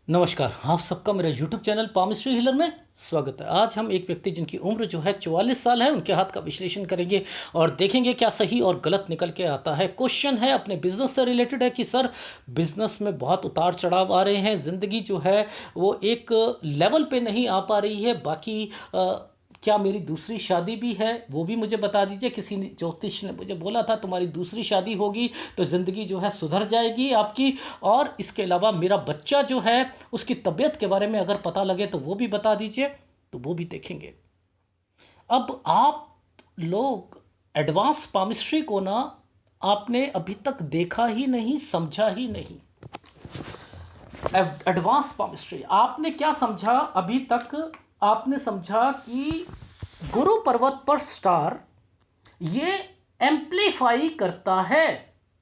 नमस्कार, आप सबका मेरे YouTube चैनल पामिस्ट्री हीलर में स्वागत है। आज हम एक व्यक्ति जिनकी उम्र जो है 44 साल है, उनके हाथ का विश्लेषण करेंगे और देखेंगे क्या सही और गलत निकल के आता है। क्वेश्चन है अपने बिजनेस से रिलेटेड है कि सर बिजनेस में बहुत उतार चढ़ाव आ रहे हैं, ज़िंदगी जो है वो एक लेवल पे नहीं आ पा रही है। बाकी क्या मेरी दूसरी शादी भी है वो भी मुझे बता दीजिए। किसी ज्योतिष ने मुझे बोला था तुम्हारी दूसरी शादी होगी तो ज़िंदगी जो है सुधर जाएगी आपकी। और इसके अलावा मेरा बच्चा जो है उसकी तबीयत के बारे में अगर पता लगे तो वो भी बता दीजिए, तो वो भी देखेंगे। अब आप लोग एडवांस पामिस्ट्री को ना आपने अभी तक देखा ही नहीं, समझा ही नहीं। एडवांस पामिस्ट्री आपने क्या समझा अभी तक? आपने समझा कि गुरु पर्वत पर स्टार ये एम्प्लीफाई करता है।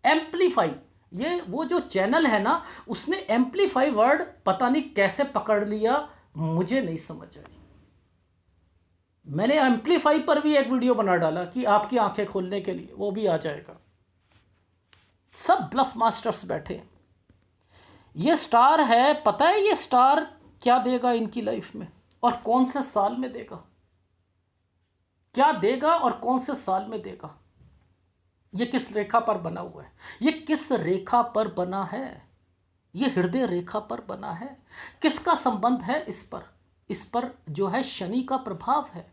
एम्प्लीफाई, ये वो जो चैनल है ना, उसने एम्प्लीफाई वर्ड पता नहीं कैसे पकड़ लिया, मुझे नहीं समझ आई। मैंने एम्प्लीफाई पर भी एक वीडियो बना डाला कि आपकी आंखें खोलने के लिए, वो भी आ जाएगा। सब ब्लफ मास्टर्स बैठे हैं। ये स्टार है, पता है ये स्टार क्या देगा इनकी लाइफ में और कौन से साल में देगा, क्या देगा और कौन से साल में देगा। ये किस रेखा पर बना हुआ है? ये किस रेखा पर बना है? ये हृदय रेखा पर बना है। किसका संबंध है इस पर? इस पर जो है शनि का प्रभाव है।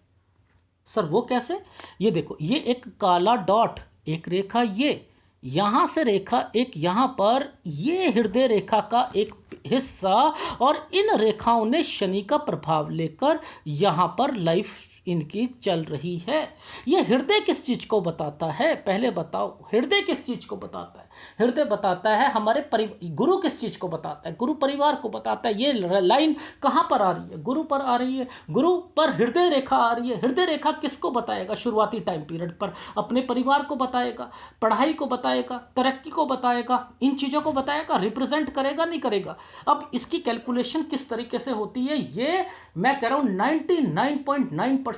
सर वो कैसे? ये देखो, ये एक काला डॉट, एक रेखा, ये यहां से रेखा एक यहां पर, ये हृदय रेखा का एक हिस्सा, और इन रेखाओं ने शनि का प्रभाव लेकर यहां पर लाइफ इनकी चल रही है। ये हृदय किस चीज को बताता है? पहले बताओ, हृदय किस चीज को बताता है? हृदय बताता है हमारे गुरु किस चीज को बताता है? गुरु परिवार को बताता है। ये लाइन कहां पर आ रही है? गुरु पर आ रही है। गुरु पर हृदय रेखा आ रही है। हृदय रेखा किसको बताएगा? शुरुआती टाइम पीरियड पर अपने परिवार को बताएगा, पढ़ाई को बताएगा, तरक्की को बताएगा, इन चीजों को बताएगा। रिप्रेजेंट करेगा, नहीं करेगा? अब इसकी कैलकुलेशन किस तरीके से होती है, ये मैं कह रहा हूं 99.9%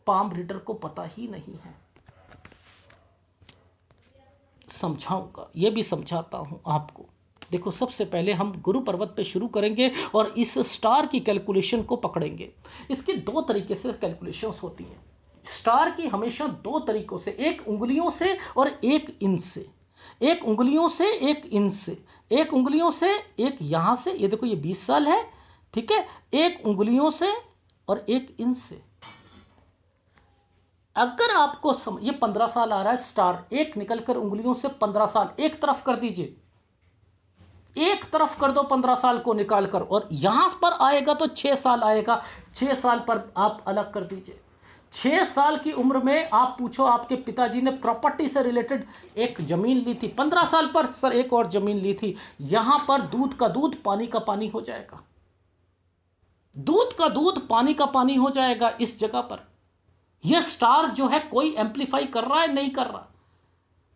पाम रीडर को पता ही नहीं है। समझाऊंगा, ये भी समझाता हूं आपको। देखो, सबसे पहले हम गुरु पर्वत पे शुरू करेंगे और इस स्टार की कैलकुलेशन को पकड़ेंगे। इसकी दो तरीके से कैलकुलेशंस होती हैं। स्टार की हमेशा दो तरीकों से, एक उंगलियों से और एक इंच से। एक उंगलियों से, एक इंच से। एक उंगलियों से, एक यहां से, ये देखो ये 20 साल है, ठीक है। एक उंगलियों से और एक इंच से। अगर आपको ये 15 साल आ रहा है स्टार, एक निकलकर उंगलियों से 15 साल एक तरफ कर दीजिए, एक तरफ कर दो 15 साल को निकालकर, और यहां पर आएगा तो 6 साल आएगा। 6 साल पर आप अलग कर दीजिए। 6 साल की उम्र में आप पूछो, आपके पिताजी ने प्रॉपर्टी से रिलेटेड एक जमीन ली थी, 15 साल पर सर एक और जमीन ली थी। यहां पर दूध का दूध, पानी का पानी हो जाएगा। दूध का दूध, पानी का पानी हो जाएगा इस जगह पर। यह स्टार जो है कोई एम्पलीफाई कर रहा है, नहीं कर रहा।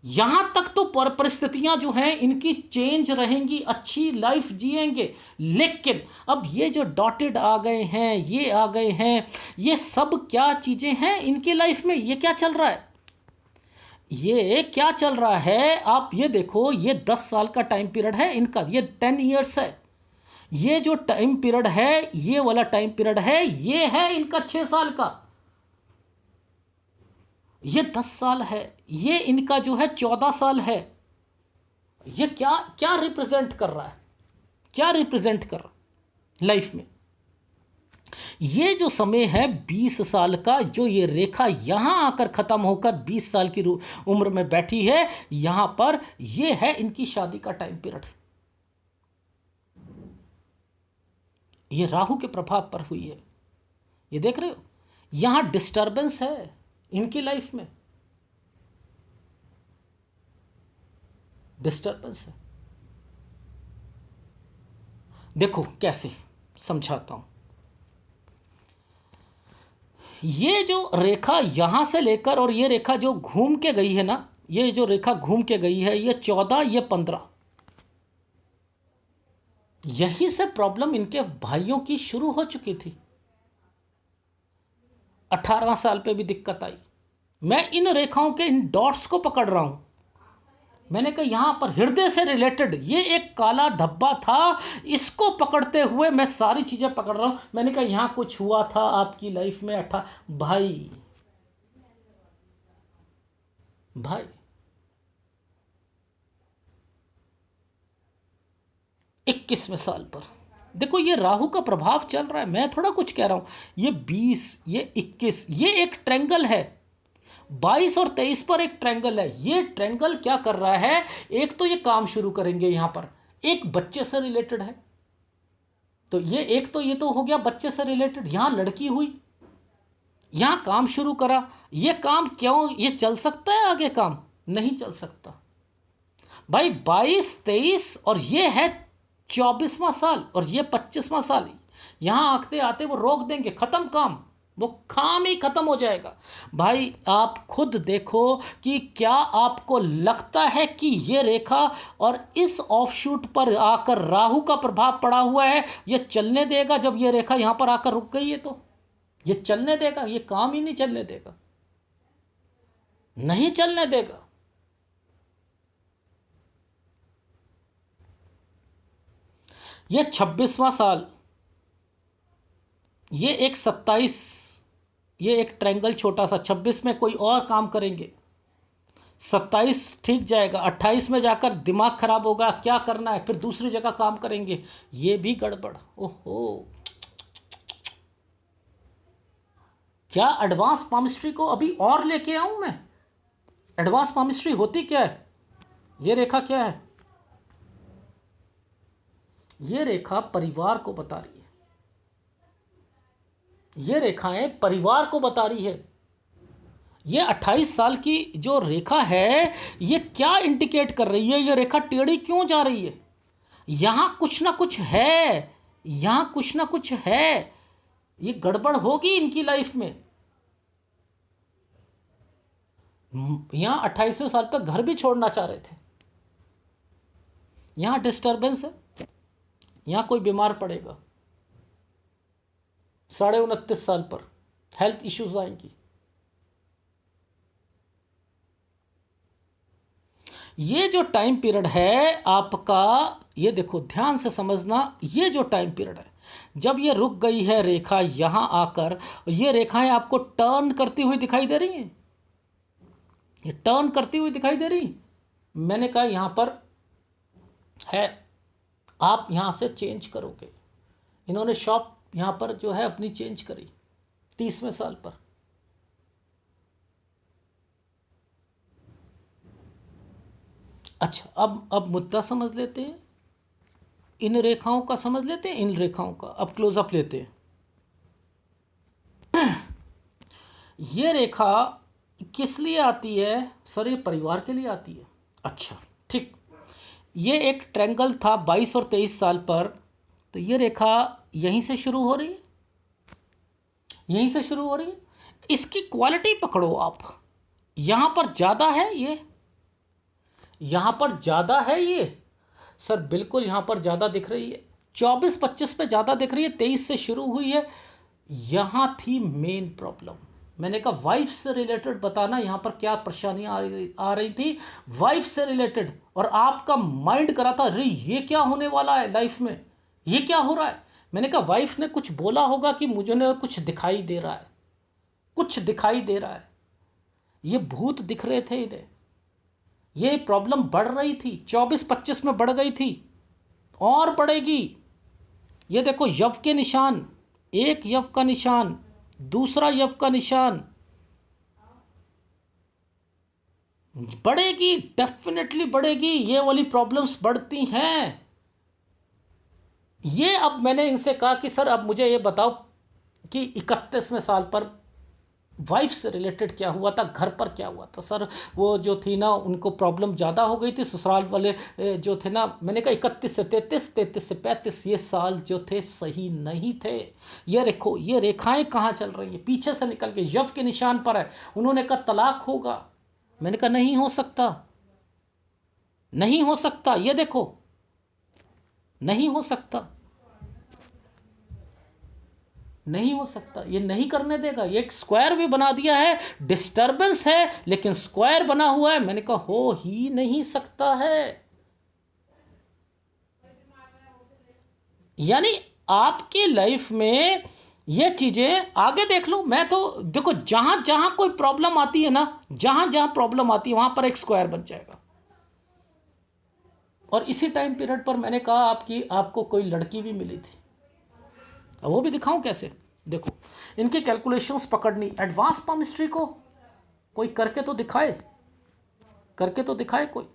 यहां तक तो परिस्थितियां जो हैं इनकी चेंज रहेंगी, अच्छी लाइफ जिएंगे। लेकिन अब ये जो डॉटेड आ गए हैं, ये आ गए हैं, ये सब क्या चीजें हैं इनकी लाइफ में? ये क्या चल रहा है? ये क्या चल रहा है? आप ये देखो, ये 10 साल का टाइम पीरियड है इनका, ये 10 ईयर्स है। ये जो टाइम पीरियड है, ये वाला टाइम पीरियड है, ये है इनका 6 साल का। ये 10 साल है, ये इनका जो है 14 साल है। ये क्या क्या रिप्रेजेंट कर रहा है? क्या रिप्रेजेंट कर रहा है लाइफ में? ये जो समय है 20 साल का, जो ये रेखा यहां आकर खत्म होकर 20 साल की उम्र में बैठी है, यहां पर ये है इनकी शादी का टाइम पीरियड। ये राहु के प्रभाव पर हुई है। ये देख रहे हो, यहां डिस्टर्बेंस है इनकी लाइफ में, डिस्टर्बेंस है। देखो कैसे समझाता हूं। ये जो रेखा यहां से लेकर और ये रेखा जो घूम के गई है ना, ये जो रेखा घूम के गई है, ये 14, ये 15। यहीं से प्रॉब्लम इनके भाइयों की शुरू हो चुकी थी। 18 साल पे भी दिक्कत आई। मैं इन रेखाओं के इन डॉट्स को पकड़ रहा हूं। मैंने कहा यहाँ पर हृदय से रिलेटेड ये एक काला धब्बा था, इसको पकड़ते हुए मैं सारी चीज़ें पकड़ रहा हूँ। मैंने कहा यहाँ कुछ हुआ था आपकी लाइफ में भाई भाई 21वें साल पर देखो, ये राहु का प्रभाव चल रहा है, मैं थोड़ा कुछ कह रहा हूँ। ये 20, ये 21, ये एक ट्रायंगल है। 22 और 23 पर एक ट्रायंगल है। ये ट्रायंगल क्या कर रहा है, एक तो ये काम शुरू करेंगे, यहां पर एक बच्चे से रिलेटेड है, तो ये तो हो गया बच्चे से रिलेटेड। यहां लड़की हुई, यहां काम शुरू करा। ये काम क्यों, ये चल सकता है आगे? काम नहीं चल सकता भाई। 22, 23 और ये है 24वां साल और ये 25वां साल। यहां आते आते वो रोक देंगे, खत्म काम, वो काम ही खत्म हो जाएगा। भाई आप खुद देखो कि क्या आपको लगता है कि ये रेखा और इस ऑफशूट पर आकर राहु का प्रभाव पड़ा हुआ है, ये चलने देगा? जब ये रेखा यहां पर आकर रुक गई है तो ये चलने देगा? ये काम ही नहीं चलने देगा, नहीं चलने देगा। ये 26वां साल, ये एक 27, ये एक ट्रायंगल छोटा सा। 26 में कोई और काम करेंगे, 27 ठीक जाएगा, 28 में जाकर दिमाग खराब होगा, क्या करना है, फिर दूसरी जगह काम करेंगे, ये भी गड़बड़। ओहो, क्या एडवांस पामिस्ट्री को अभी और लेके आऊं मैं? एडवांस पामिस्ट्री होती क्या है? ये रेखा क्या है? ये रेखा परिवार को बता रही है, ये रेखाएं परिवार को बता रही है। ये 28 साल की जो रेखा है, ये क्या इंडिकेट कर रही है? ये रेखा टेढ़ी क्यों जा रही है? यहां कुछ ना कुछ है, यहां कुछ ना कुछ है, ये गड़बड़ होगी इनकी लाइफ में। यहां 28वें साल पर घर भी छोड़ना चाह रहे थे, यहां डिस्टर्बेंस है, यहां कोई बीमार पड़ेगा। 29.5 साल पर हेल्थ इश्यूज आएंगी। ये जो टाइम पीरियड है आपका, ये देखो ध्यान से समझना, ये जो टाइम पीरियड है जब ये रुक गई है रेखा यहां आकर, ये रेखाएं आपको टर्न करती हुई दिखाई दे रही हैं, ये टर्न करती हुई दिखाई दे रही। मैंने कहा यहां पर है, आप यहां से चेंज करोगे। इन्होंने शॉप यहां पर जो है अपनी चेंज करी 30वें साल पर। अच्छा, अब मुद्दा समझ लेते हैं, इन रेखाओं का समझ लेते हैं, इन रेखाओं का अब क्लोजअप लेते हैं। ये रेखा किस लिए आती है सर? ये परिवार के लिए आती है। अच्छा ठीक, ये एक ट्रायंगल था 22 और 23 साल पर, तो ये रेखा यहीं से शुरू हो रही है, यहीं से शुरू हो रही है। इसकी क्वालिटी पकड़ो आप, यहां पर ज़्यादा है ये, यहां पर ज़्यादा है ये सर, बिल्कुल यहां पर ज़्यादा दिख रही है। 24-25 पे ज़्यादा दिख रही है, 23 से शुरू हुई है। यहां थी मेन प्रॉब्लम। मैंने कहा वाइफ से रिलेटेड बताना यहाँ पर क्या परेशानियाँ आ रही थी, वाइफ से रिलेटेड। और आपका माइंड करा था अरे ये क्या होने वाला है लाइफ में, ये क्या हो रहा है। मैंने कहा वाइफ ने कुछ बोला होगा कि मुझे ना कुछ दिखाई दे रहा है, कुछ दिखाई दे रहा है, ये भूत दिख रहे थे इन्हें, ये प्रॉब्लम बढ़ रही थी, 24-25 में बढ़ गई थी और बढ़ेगी। ये देखो यव के निशान, एक यव का निशान, दूसरा यव का निशान, बढ़ेगी, डेफिनेटली बढ़ेगी, ये वाली प्रॉब्लम्स बढ़ती हैं। ये अब मैंने इनसे कहा कि सर अब मुझे ये बताओ कि 31वें साल पर वाइफ से रिलेटेड क्या हुआ था, घर पर क्या हुआ था। सर वो जो थी ना उनको प्रॉब्लम ज़्यादा हो गई थी, ससुराल वाले जो थे ना। मैंने कहा 31 से 33, 33 से 35 ये साल जो थे सही नहीं थे। ये देखो ये रेखाएं कहाँ चल रही हैं, पीछे से निकल के यव के निशान पर है। उन्होंने कहा तलाक होगा, मैंने कहा नहीं हो सकता, नहीं हो सकता, ये देखो नहीं हो सकता। नहीं हो सकता, ये नहीं करने देगा। ये एक स्क्वायर भी बना दिया है, डिस्टरबेंस है लेकिन स्क्वायर बना हुआ है। मैंने कहा हो ही नहीं सकता है। यानी आपकी लाइफ में ये चीजें आगे देख लो। मैं तो देखो जहां जहां कोई प्रॉब्लम आती है ना, जहां जहां प्रॉब्लम आती है वहां पर एक स्क्वायर बन जाएगा। और इसी टाइम पीरियड पर मैंने कहा आपको कोई लड़की भी मिली थी। अब वो भी दिखाऊं कैसे? देखो इनकी कैलकुलेशंस पकड़नी, एडवांस पामिस्ट्री को कोई करके तो दिखाए, करके तो दिखाए कोई।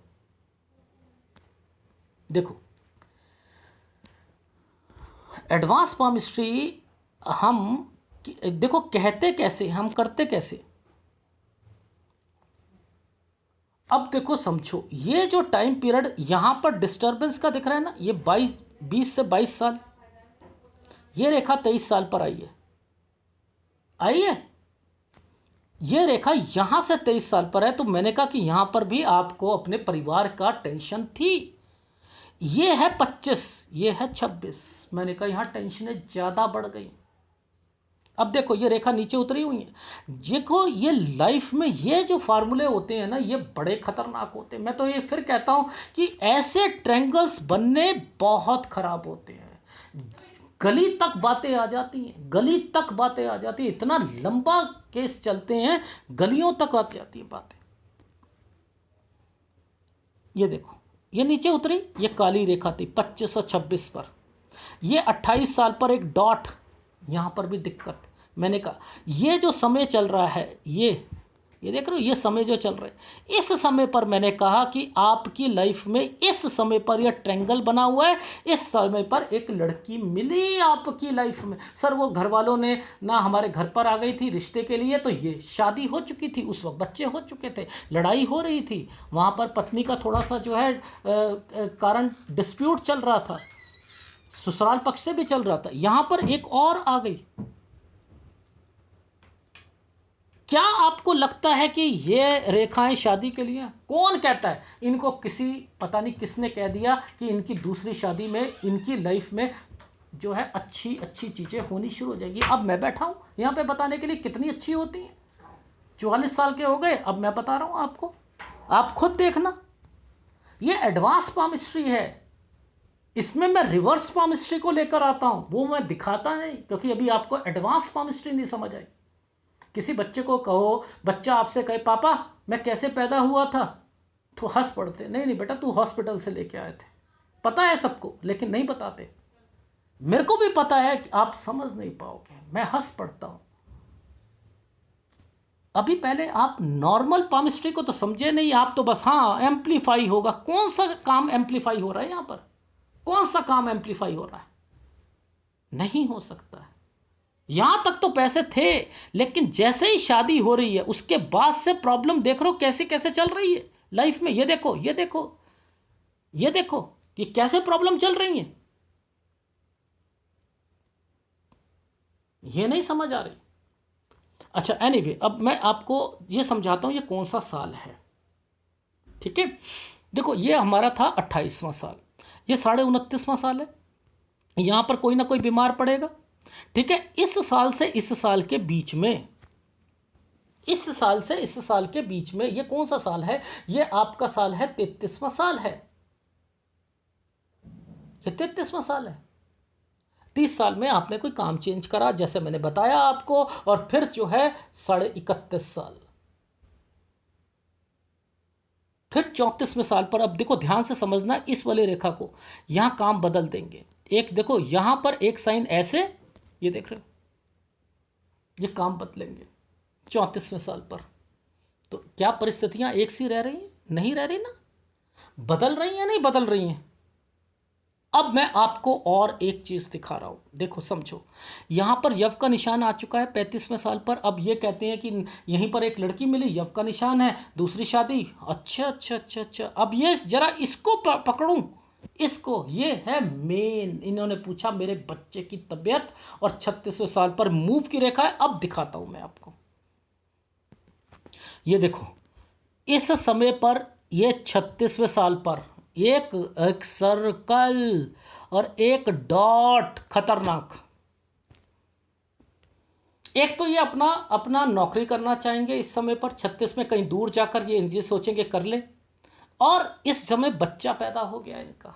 देखो एडवांस पामिस्ट्री हम देखो कहते कैसे, हम करते कैसे। अब देखो समझो, ये जो टाइम पीरियड यहां पर डिस्टरबेंस का दिख रहा है ना, ये 20 से 22 साल, ये रेखा 23 साल पर आई है, आई है। ये रेखा यहां से 23 साल पर है, तो मैंने कहा कि यहां पर भी आपको अपने परिवार का टेंशन थी। ये है 25, ये है 26, मैंने कहा यहां टेंशनें ज़्यादा बढ़ गई। अब देखो ये रेखा नीचे उतरी हुई है। देखो ये लाइफ में ये जो फार्मूले होते हैं ना, ये बड़े खतरनाक होते हैं। मैं तो ये फिर कहता हूं कि ऐसे ट्रायंगल्स बनने बहुत खराब होते हैं। गली तक बातें आ जाती हैं, गली तक बातें आ जाती हैं, इतना लंबा केस चलते हैं, गलियों तक आ जाती हैं बातें। ये देखो ये नीचे उतरी, ये काली रेखा थी 25 और 26 पर। ये 28 साल पर एक डॉट, यहां पर भी दिक्कत। मैंने कहा ये जो समय चल रहा है, ये देख रहे हो, ये समय जो चल रहा है, इस समय पर मैंने कहा कि आपकी लाइफ में इस समय पर यह ट्रायंगल बना हुआ है। इस समय पर एक लड़की मिली आपकी लाइफ में। सर वो घर वालों ने ना हमारे घर पर आ गई थी रिश्ते के लिए, तो ये शादी हो चुकी थी, उस वक्त बच्चे हो चुके थे, लड़ाई हो रही थी वहाँ पर, पत्नी का थोड़ा सा जो है कारण डिस्प्यूट चल रहा था, ससुराल पक्ष से भी चल रहा था। यहां पर एक और आ गई। क्या आपको लगता है कि ये रेखाएं शादी के लिए? कौन कहता है इनको? किसी पता नहीं किसने कह दिया कि इनकी दूसरी शादी में, इनकी लाइफ में जो है अच्छी अच्छी चीज़ें होनी शुरू हो जाएंगी। अब मैं बैठा हूं यहां पे बताने के लिए कितनी अच्छी होती हैं। 44 साल के हो गए, अब मैं बता रहा हूं आपको, आप खुद देखना। ये एडवांस पामिस्ट्री है, इसमें मैं रिवर्स पामिस्ट्री को लेकर आता हूं, वो मैं दिखाता नहीं, क्योंकि अभी आपको एडवांस पामिस्ट्री नहीं समझ आई। किसी बच्चे को कहो, बच्चा आपसे कहे पापा मैं कैसे पैदा हुआ था, तो हंस पड़ते, नहीं नहीं बेटा तू हॉस्पिटल से लेके आए थे। पता है सबको, लेकिन नहीं बताते। मेरे को भी पता है कि आप समझ नहीं पाओगे, मैं हंस पड़ता हूं। अभी पहले आप नॉर्मल पामिस्ट्री को तो समझे नहीं, आप तो बस हाँ एम्पलीफाई होगा। कौन सा काम एम्पलीफाई हो रहा है यहां पर? कौन सा काम एम्पलीफाई हो रहा है? नहीं हो सकता है। यहां तक तो पैसे थे, लेकिन जैसे ही शादी हो रही है उसके बाद से प्रॉब्लम देख रहे हो कैसे कैसे चल रही है लाइफ में। ये देखो ये देखो ये देखो कि कैसे प्रॉब्लम चल रही है, ये नहीं समझ आ रही। अच्छा एनीवे, अब मैं आपको ये समझाता हूं ये कौन सा साल है। ठीक है, देखो ये हमारा था 28वां साल, ये 29.5वां साल है। यहां पर कोई ना कोई बीमार पड़ेगा। ठीक है, इस साल से इस साल के बीच में, इस साल से इस साल के बीच में ये कौन सा साल है? ये आपका साल है 33वां साल है। ये 33वां साल है। 30 साल में आपने कोई काम चेंज करा जैसे मैंने बताया आपको, और फिर जो है 31.5 साल, फिर 34वें साल पर। अब देखो ध्यान से समझना इस वाली रेखा को, यहां काम बदल देंगे। एक देखो यहां पर एक साइन ऐसे, ये देख रहे हो, ये काम बदलेंगे 34वें साल पर। तो क्या परिस्थितियां एक सी रह रही हैं? नहीं रह रही ना, बदल रही हैं, नहीं बदल रही हैं। अब मैं आपको और एक चीज दिखा रहा हूं, देखो समझो। यहां पर यव का निशान आ चुका है 35वें साल पर। अब ये कहते हैं कि यहीं पर एक लड़की मिली, यव का निशान है, दूसरी शादी। अच्छा अच्छा अच्छा अच्छा, अब ये जरा इसको पकड़ूं, इसको, ये है मेन। इन्होंने पूछा मेरे बच्चे की तबीयत, और 36वें साल पर मूव की रेखा है। अब दिखाता हूं मैं आपको, ये देखो इस समय पर, ये 36वें साल पर एक सर्कल और एक डॉट, खतरनाक। एक तो ये अपना अपना नौकरी करना चाहेंगे इस समय पर 36 में, कहीं दूर जाकर ये सोचेंगे कर ले, और इस समय बच्चा पैदा हो गया इनका।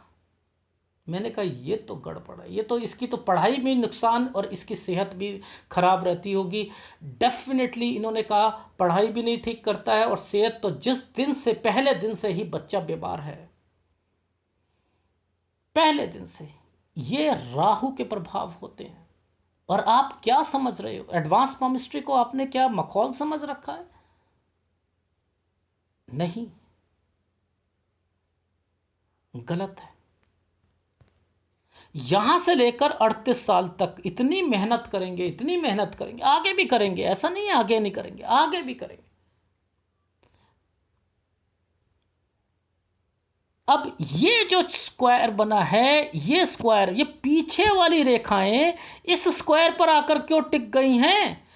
मैंने कहा ये तो गड़बड़ है, ये तो इसकी तो पढ़ाई में नुकसान और इसकी सेहत भी खराब रहती होगी। डेफिनेटली इन्होंने कहा पढ़ाई भी नहीं ठीक करता है और सेहत तो जिस दिन से, पहले दिन से ही बच्चा बीमार है, पहले दिन से। ये राहु के प्रभाव होते हैं। और आप क्या समझ रहे हो, एडवांस पामिस्ट्री को आपने क्या मखौल समझ रखा है? नहीं, गलत है। यहां से लेकर 38 साल तक इतनी मेहनत करेंगे, इतनी मेहनत करेंगे, आगे भी करेंगे, ऐसा नहीं है आगे नहीं करेंगे, आगे भी करेंगे। अब ये जो स्क्वायर बना है, ये स्क्वायर, ये पीछे वाली रेखाएं इस स्क्वायर पर आकर क्यों टिक गई हैं?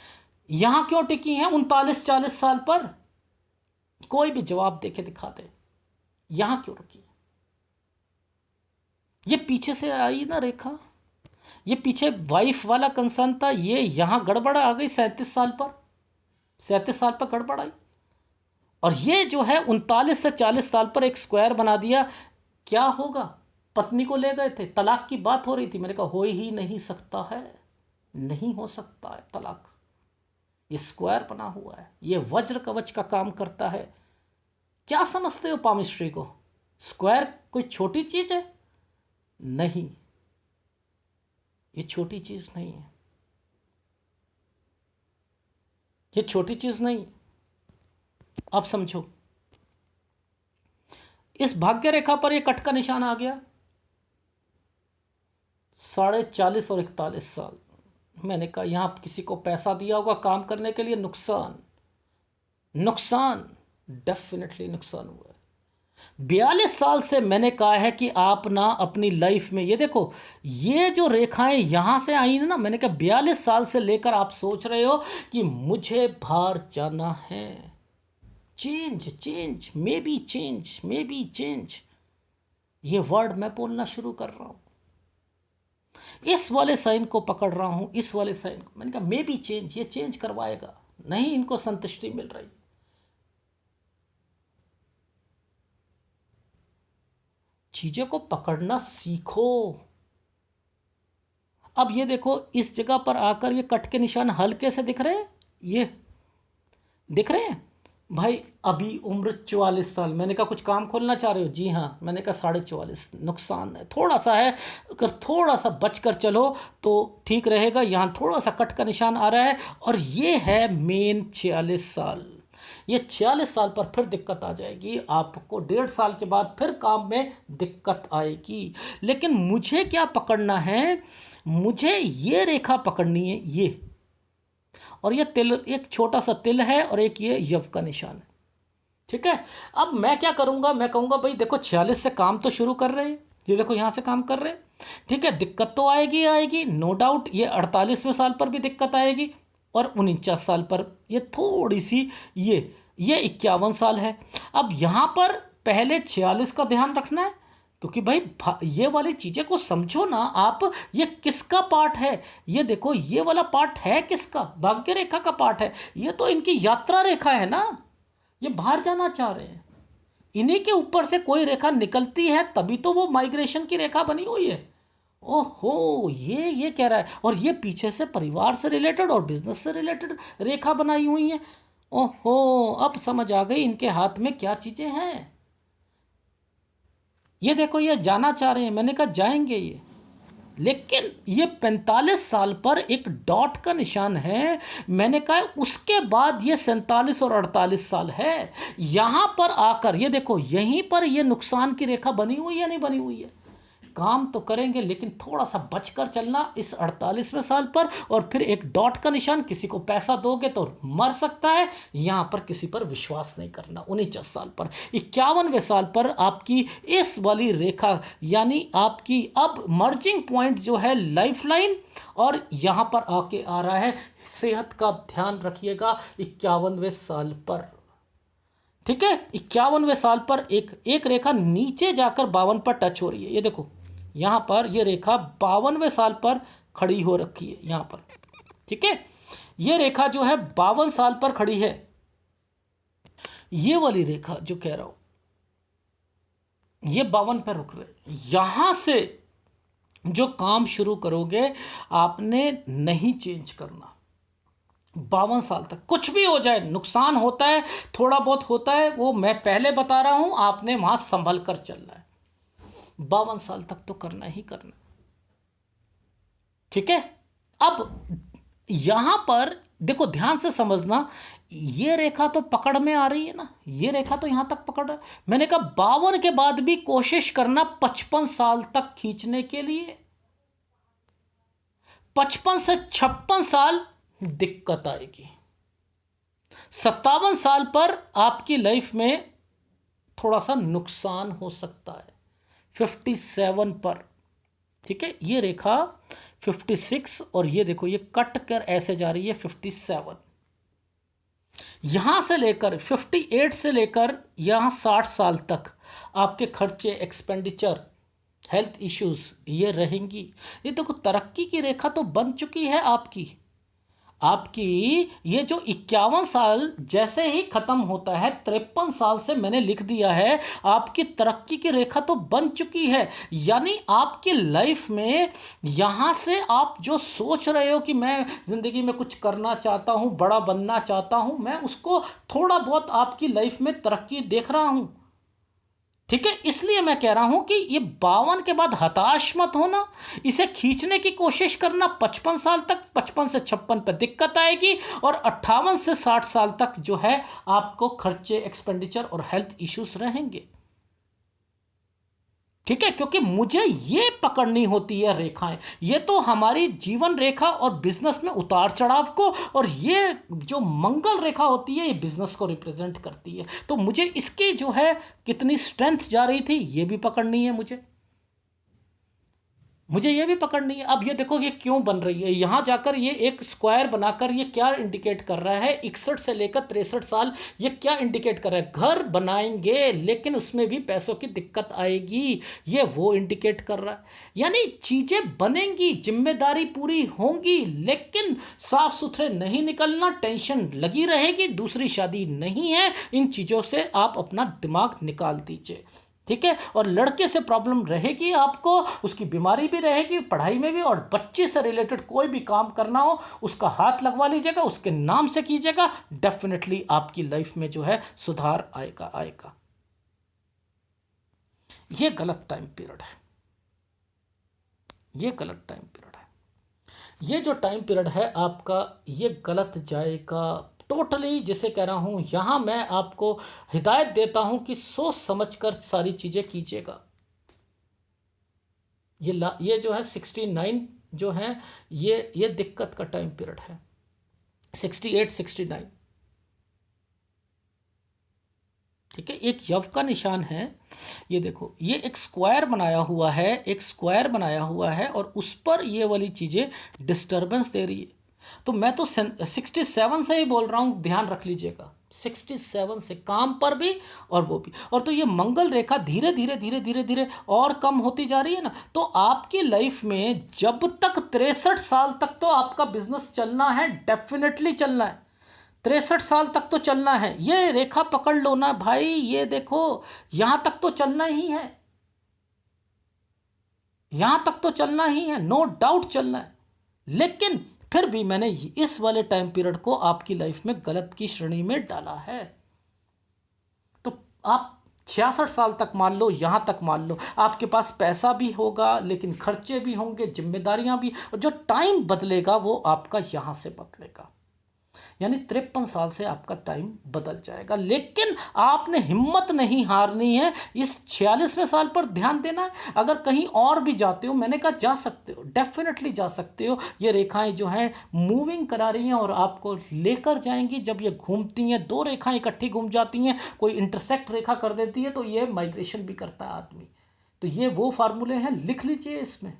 यहां क्यों टिकी हैं 39-40 साल पर? कोई भी जवाब देके दिखा दे, यहां क्यों रुकी? ये पीछे से आई ना रेखा, ये पीछे वाइफ वाला कंसर्न था, ये यहां गड़बड़ आ गई 37 साल पर, 37 साल पर गड़बड़ आई। और ये जो है 39 से 40 साल पर एक स्क्वायर बना दिया। क्या होगा? पत्नी को ले गए थे, तलाक की बात हो रही थी, मैंने कहा हो ही नहीं सकता है, नहीं हो सकता है तलाक। ये स्क्वायर बना हुआ है, ये वज्र कवच का काम करता है। क्या समझते हो पामिस्ट्री को? स्क्वायर कोई छोटी चीज है? नहीं, ये छोटी चीज नहीं है, ये छोटी चीज नहीं। अब समझो, इस भाग्य रेखा पर ये कट का निशान आ गया, 40.5 और 41 साल। मैंने कहा यहां किसी को पैसा दिया होगा काम करने के लिए, नुकसान, नुकसान, डेफिनेटली नुकसान हुआ है। 42 साल से मैंने कहा है कि आप ना अपनी लाइफ में, ये देखो ये जो रेखाएं यहां से आई ना, मैंने कहा 42 साल से लेकर आप सोच रहे हो कि मुझे बाहर जाना है, change, change, may be change, may be change, ये वर्ड मैं बोलना शुरू कर रहा हूं। इस वाले साइन को पकड़ रहा हूं, इस वाले साइन को, मैंने कहा मे बी चेंज, ये चेंज करवाएगा। नहीं, इनको संतुष्टि मिल रही। चीजों को पकड़ना सीखो। अब ये देखो इस जगह पर आकर ये कट के निशान हल्के से दिख रहे हैं, ये दिख रहे हैं भाई। अभी उम्र 44 साल, मैंने कहा कुछ काम खोलना चाह रहे हो? जी हाँ, मैंने कहा 44.5, नुकसान है थोड़ा सा है, अगर थोड़ा सा बचकर चलो तो ठीक रहेगा। यहाँ थोड़ा सा कट का निशान आ रहा है, और ये है मेन 46 साल। ये 46 साल पर फिर दिक्कत आ जाएगी आपको, 1.5 साल के बाद फिर काम में दिक्कत आएगी। लेकिन मुझे क्या पकड़ना है? मुझे ये रेखा पकड़नी है, ये, और ये तिल, एक छोटा सा तिल है और एक ये यव का निशान है, ठीक है। अब मैं क्या करूंगा? मैं कहूंगा भाई देखो 46 से काम तो शुरू कर रहे हैं, ये देखो यहां से काम कर रहे हैं, ठीक है, दिक्कत तो आएगी आएगी, नो डाउट। ये 48वें साल पर भी दिक्कत आएगी, और 49 साल पर ये थोड़ी सी, ये 51 साल है। अब यहां पर पहले 46 का ध्यान रखना है, क्योंकि भाई ये वाली चीज़ें को समझो ना आप, ये किसका पार्ट है? ये देखो ये वाला पार्ट है किसका? भाग्य रेखा का पार्ट है। ये तो इनकी यात्रा रेखा है ना, ये बाहर जाना चाह रहे हैं, इन्हीं के ऊपर से कोई रेखा निकलती है तभी तो वो माइग्रेशन की रेखा बनी हुई है। ओहो, ये कह रहा है, और ये पीछे से परिवार से रिलेटेड और बिजनेस से रिलेटेड रेखा बनाई हुई है। ओहो, अब समझ आ गई इनके हाथ में क्या चीज़ें हैं। ये देखो ये जाना चाह रहे हैं, मैंने कहा जाएंगे ये, लेकिन ये 45 साल पर एक डॉट का निशान है। मैंने कहा उसके बाद ये 47 और 48 साल है। यहां पर आकर ये देखो, यहीं पर ये नुकसान की रेखा बनी हुई है, नहीं बनी हुई है? काम तो करेंगे लेकिन थोड़ा सा बचकर चलना इस 48वें साल पर। और फिर एक डॉट का निशान, किसी को पैसा दोगे तो मर सकता है, यहां पर किसी पर विश्वास नहीं करना। 49 साल पर, 51वें साल पर आपकी इस वाली रेखा, यानी आपकी अब मर्जिंग पॉइंट जो है लाइफ लाइन, और यहां पर आके आ रहा है सेहत का ध्यान रखिएगा 51वें साल पर, ठीक है। 51वें साल पर एक रेखा नीचे जाकर 52 पर टच हो रही है, ये देखो यहां पर ये रेखा 52वें साल पर खड़ी हो रखी है यहां पर, ठीक है। ये रेखा जो है 52 साल पर खड़ी है। ये वाली रेखा जो कह रहा हूं, ये 52 पर रुक रहे। यहां से जो काम शुरू करोगे आपने नहीं चेंज करना। 52 साल तक कुछ भी हो जाए, नुकसान होता है, थोड़ा बहुत होता है, वो मैं पहले बता रहा हूं, आपने वहां संभल कर चलना है। 52 साल तक तो करना ही करना। ठीक है। अब यहां पर देखो, ध्यान से समझना, ये रेखा तो पकड़ में आ रही है ना, ये रेखा तो यहां तक पकड़ रहा है। मैंने कहा 52 के बाद भी कोशिश करना 55 साल तक खींचने के लिए। 55 से 56 साल दिक्कत आएगी। 57 साल पर आपकी लाइफ में थोड़ा सा नुकसान हो सकता है। 57 पर, ठीक है, ये रेखा 56 और ये देखो ये कट कर ऐसे जा रही है 57। यहां से लेकर 58 से लेकर यहां 60 साल तक आपके खर्चे, एक्सपेंडिचर, हेल्थ इश्यूज ये रहेंगी। ये देखो तरक्की की रेखा तो बन चुकी है आपकी। ये जो 51 साल जैसे ही खत्म होता है, 53 साल से मैंने लिख दिया है, आपकी तरक्की की रेखा तो बन चुकी है। यानी आपकी लाइफ में यहां से आप जो सोच रहे हो कि मैं जिंदगी में कुछ करना चाहता हूं, बड़ा बनना चाहता हूं, मैं उसको थोड़ा बहुत आपकी लाइफ में तरक्की देख रहा हूं। ठीक है, इसलिए मैं कह रहा हूं कि ये 52 के बाद हताश मत होना, इसे खींचने की कोशिश करना 55 साल तक। 55 से 56 पर दिक्कत आएगी और 58 से 60 साल तक जो है आपको खर्चे, एक्सपेंडिचर और हेल्थ इश्यूज रहेंगे। ठीक है, क्योंकि मुझे ये पकड़नी होती है रेखाएं, ये तो हमारी जीवन रेखा और बिजनेस में उतार चढ़ाव को, और ये जो मंगल रेखा होती है ये बिजनेस को रिप्रेजेंट करती है। तो मुझे इसकी जो है कितनी स्ट्रेंथ जा रही थी ये भी पकड़नी है मुझे ये भी पकड़नी है। अब ये देखो ये क्यों बन रही है, यहां जाकर ये एक स्क्वायर बनाकर ये क्या इंडिकेट कर रहा है, 61 से लेकर 63 साल ये क्या इंडिकेट कर रहा है, घर बनाएंगे लेकिन उसमें भी पैसों की दिक्कत आएगी, ये वो इंडिकेट कर रहा है। यानी चीजें बनेंगी, जिम्मेदारी पूरी होंगी, लेकिन साफ सुथरे नहीं निकलना, टेंशन लगी रहेगी, दूसरी शादी नहीं है, इन चीजों से आप अपना दिमाग निकाल दीजिए। ठीक है, और लड़के से प्रॉब्लम रहेगी आपको, उसकी बीमारी भी रहेगी, पढ़ाई में भी, और बच्चे से रिलेटेड कोई भी काम करना हो उसका हाथ लगवा लीजिएगा, उसके नाम से कीजिएगा, डेफिनेटली आपकी लाइफ में जो है सुधार आएगा। ये गलत टाइम पीरियड है, ये गलत टाइम पीरियड है, ये जो टाइम पीरियड है आपका ये गलत जाएगा टोटली। जिसे कह रहा हूं यहां मैं आपको हिदायत देता हूं कि सोच समझकर सारी चीजें कीजिएगा। ये जो है 69 जो है ये दिक्कत का टाइम पीरियड है, 68 69। ठीक है, एक यव का निशान है, ये देखो ये एक स्क्वायर बनाया हुआ है, एक स्क्वायर बनाया हुआ है और उस पर ये वाली चीजें डिस्टरबेंस दे रही है। तो मैं तो 67 से ही बोल रहा हूं, ध्यान रख लीजिएगा, 67 से काम पर भी और वो भी। और तो ये मंगल रेखा धीरे धीरे धीरे धीरे धीरे और कम होती जा रही है ना, तो आपकी लाइफ में जब तक 63 साल तक तो आपका बिजनेस चलना है, डेफिनेटली चलना है, 63 साल तक तो चलना है। ये रेखा पकड़ लो ना भाई, ये देखो यहां तक तो चलना ही है, यहां तक तो चलना ही है, नो डाउट चलना है। लेकिन फिर भी मैंने इस वाले टाइम पीरियड को आपकी लाइफ में गलत की श्रेणी में डाला है। तो आप 66 साल तक मान लो, यहां तक मान लो, आपके पास पैसा भी होगा लेकिन खर्चे भी होंगे, जिम्मेदारियां भी, और जो टाइम बदलेगा वो आपका यहां से बदलेगा। यानी 53 साल से आपका टाइम बदल जाएगा, लेकिन आपने हिम्मत नहीं हारनी है, इस 46वें साल पर ध्यान देना है। अगर कहीं और भी जाते हो, मैंने कहा जा सकते हो, डेफिनेटली जा सकते हो। ये रेखाएं जो हैं मूविंग करा रही हैं और आपको लेकर जाएंगी। जब ये घूमती हैं, दो रेखाएं इकट्ठी घूम जाती हैं, कोई इंटरसेक्ट रेखा कर देती है, तो ये माइग्रेशन भी करता है आदमी। तो ये वो फार्मूले हैं, लिख लीजिए इसमें।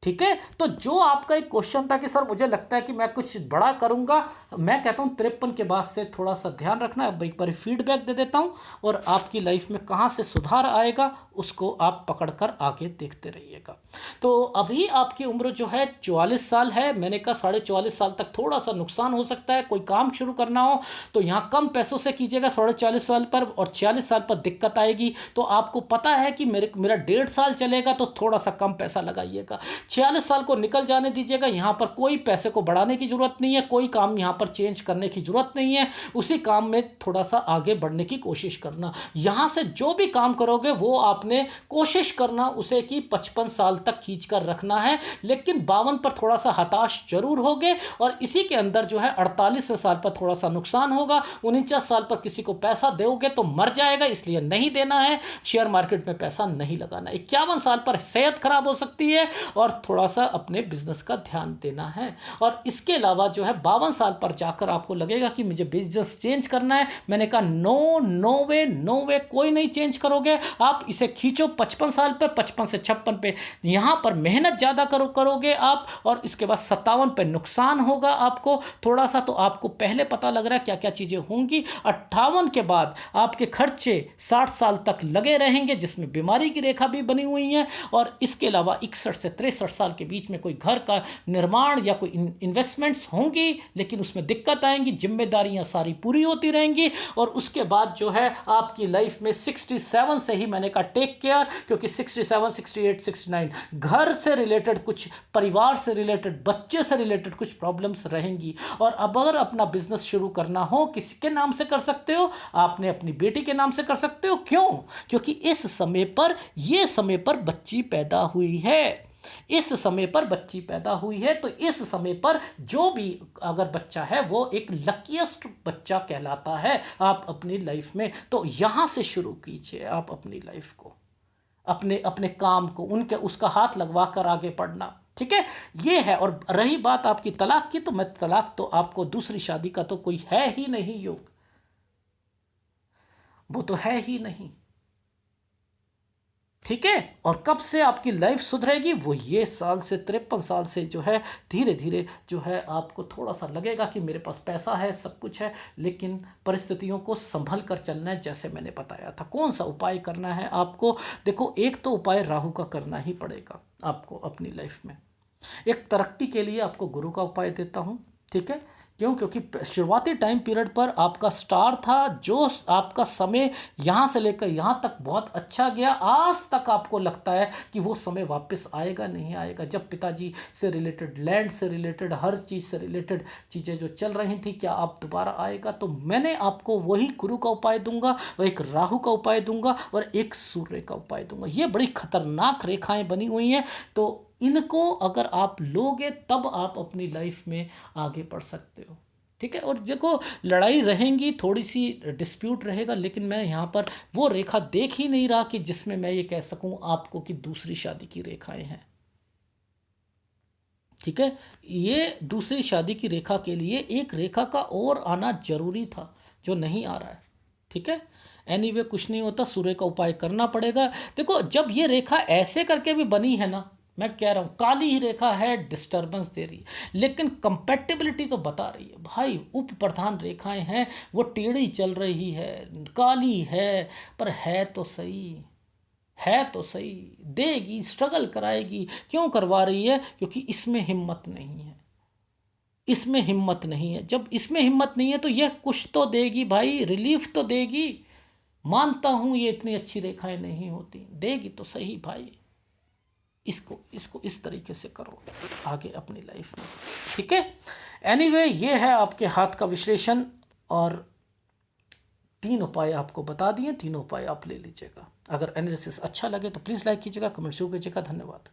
ठीक है। तो जो आपका एक क्वेश्चन था कि सर मुझे लगता है कि मैं कुछ बड़ा करूंगा, मैं कहता हूं 53 के बाद से थोड़ा सा ध्यान रखना। अब एक बार फीडबैक दे देता हूं और आपकी लाइफ में कहां से सुधार आएगा उसको आप पकड़कर आगे देखते रहिएगा। तो अभी आपकी उम्र जो है 44 साल है। मैंने कहा 44.5 साल तक थोड़ा सा नुकसान हो सकता है। कोई काम शुरू करना हो तो यहां कम पैसों से कीजिएगा 44.5 साल पर, और 46 साल पर दिक्कत आएगी। तो आपको पता है कि मेरा 1.5 साल चलेगा तो थोड़ा सा कम पैसा लगाइएगा। 46 साल को निकल जाने दीजिएगा। यहाँ पर कोई पैसे को बढ़ाने की ज़रूरत नहीं है, कोई काम यहाँ पर चेंज करने की ज़रूरत नहीं है। उसी काम में थोड़ा सा आगे बढ़ने की कोशिश करना। यहाँ से जो भी काम करोगे वो आपने कोशिश करना उसे कि 55 साल तक खींच कर रखना है, लेकिन 52 पर थोड़ा सा हताश जरूर होगे। और इसी के अंदर जो है 48वें साल पर थोड़ा सा नुकसान होगा। 49 साल पर किसी को पैसा दोगे तो मर जाएगा, इसलिए नहीं देना है। शेयर मार्केट में पैसा नहीं लगाना। 51 साल पर सेहत खराब हो सकती है और थोड़ा सा अपने बिजनेस का ध्यान देना है। और इसके अलावा जो है 52 साल पर जाकर आपको लगेगा कि मुझे बिजनेस चेंज करना है, मैंने कहा नो वे कोई नहीं चेंज करोगे आप। इसे खींचो 55 साल पे, 55 से 56 पे यहां पर मेहनत ज़्यादा करोगे आप, और इसके बाद 57 पे नुकसान होगा आपको थोड़ा सा। तो आपको पहले पता लग रहा है क्या क्या चीज़ें होंगी। 58 के बाद आपके खर्चे 60 साल तक लगे रहेंगे, जिसमें बीमारी की रेखा भी बनी हुई है। और इसके अलावा 61 से 63 साल के बीच में कोई घर का निर्माण या कोई इन्वेस्टमेंट्स होंगी, लेकिन उसमें दिक्कत आएंगी, जिम्मेदारियां सारी पूरी होती रहेंगी। और उसके बाद जो है आपकी लाइफ में 67 से ही मैंने कहा टेक केयर, क्योंकि 67, 68, 69 घर से रिलेटेड कुछ, परिवार से रिलेटेड, बच्चे से रिलेटेड कुछ प्रॉब्लम्स रहेंगी। और अब अगर अपना बिजनेस शुरू करना हो, किसी के नाम से कर सकते हो, आपने अपनी बेटी के नाम से कर सकते हो। क्यों? क्योंकि इस समय पर, ये समय पर बच्ची पैदा हुई है। इस समय पर बच्ची पैदा हुई है, तो इस समय पर जो भी अगर बच्चा है वो एक लकीएस्ट बच्चा कहलाता है आप अपनी लाइफ में। तो यहां से शुरू कीजिए आप अपनी लाइफ को, अपने अपने काम को, उनके उसका हाथ लगवा कर आगे बढ़ना। ठीक है, ये है। और रही बात आपकी तलाक की, तो मैं तलाक तो आपको, दूसरी शादी का तो कोई है ही नहीं योग, वो तो है ही नहीं। ठीक है। और कब से आपकी लाइफ सुधरेगी, वो ये साल से, 53 साल से जो है धीरे धीरे जो है आपको थोड़ा सा लगेगा कि मेरे पास पैसा है, सब कुछ है, लेकिन परिस्थितियों को संभल कर चलना है। जैसे मैंने बताया था कौन सा उपाय करना है आपको। देखो, एक तो उपाय राहु का करना ही पड़ेगा आपको अपनी लाइफ में। एक तरक्की के लिए आपको गुरु का उपाय देता हूँ। ठीक है, क्यों? क्योंकि शुरुआती टाइम पीरियड पर आपका स्टार था, जो आपका समय यहाँ से लेकर यहाँ तक बहुत अच्छा गया। आज तक आपको लगता है कि वो समय वापस आएगा, नहीं आएगा। जब पिताजी से रिलेटेड, लैंड से रिलेटेड, हर चीज़ से रिलेटेड चीज़ें जो चल रही थी, क्या आप दोबारा आएगा? तो मैंने आपको वही गुरु का उपाय दूंगा, और एक राहु का उपाय दूंगा, और एक सूर्य का उपाय दूंगा। ये बड़ी खतरनाक रेखाएं बनी हुई हैं, तो इनको अगर आप लोगे तब आप अपनी लाइफ में आगे बढ़ सकते हो। ठीक है। और देखो, लड़ाई रहेंगी, थोड़ी सी डिस्प्यूट रहेगा, लेकिन मैं यहाँ पर वो रेखा देख ही नहीं रहा कि जिसमें मैं ये कह सकूं आपको कि दूसरी शादी की रेखाएं हैं। ठीक है, ये दूसरी शादी की रेखा के लिए एक रेखा का और आना जरूरी था, जो नहीं आ रहा है। ठीक है, एनीवे कुछ नहीं होता, सूर्य का उपाय करना पड़ेगा। देखो, जब ये रेखा ऐसे करके भी बनी है ना, मैं कह रहा हूँ काली ही रेखा है, डिस्टरबेंस दे रही है, लेकिन कंपैटिबिलिटी तो बता रही है भाई। उप प्रधान रेखाएं हैं, वो टेढ़ी चल रही है, काली है, पर है तो सही, है तो सही। देगी, स्ट्रगल कराएगी। क्यों करवा रही है? क्योंकि इसमें हिम्मत नहीं है, इसमें हिम्मत नहीं है। जब इसमें हिम्मत नहीं है तो यह कुछ तो देगी भाई, रिलीफ तो देगी। मानता हूं ये इतनी अच्छी रेखाएं नहीं होती, देगी तो सही भाई। इसको इसको इस तरीके से करो आगे अपनी लाइफ में। ठीक है, एनीवे ये है आपके हाथ का विश्लेषण, और 3 उपाय आपको बता दिए, 3 उपाय आप ले लीजिएगा। अगर एनालिसिस अच्छा लगे तो प्लीज़ लाइक कीजिएगा, कमेंट जरूर कीजिएगा। धन्यवाद।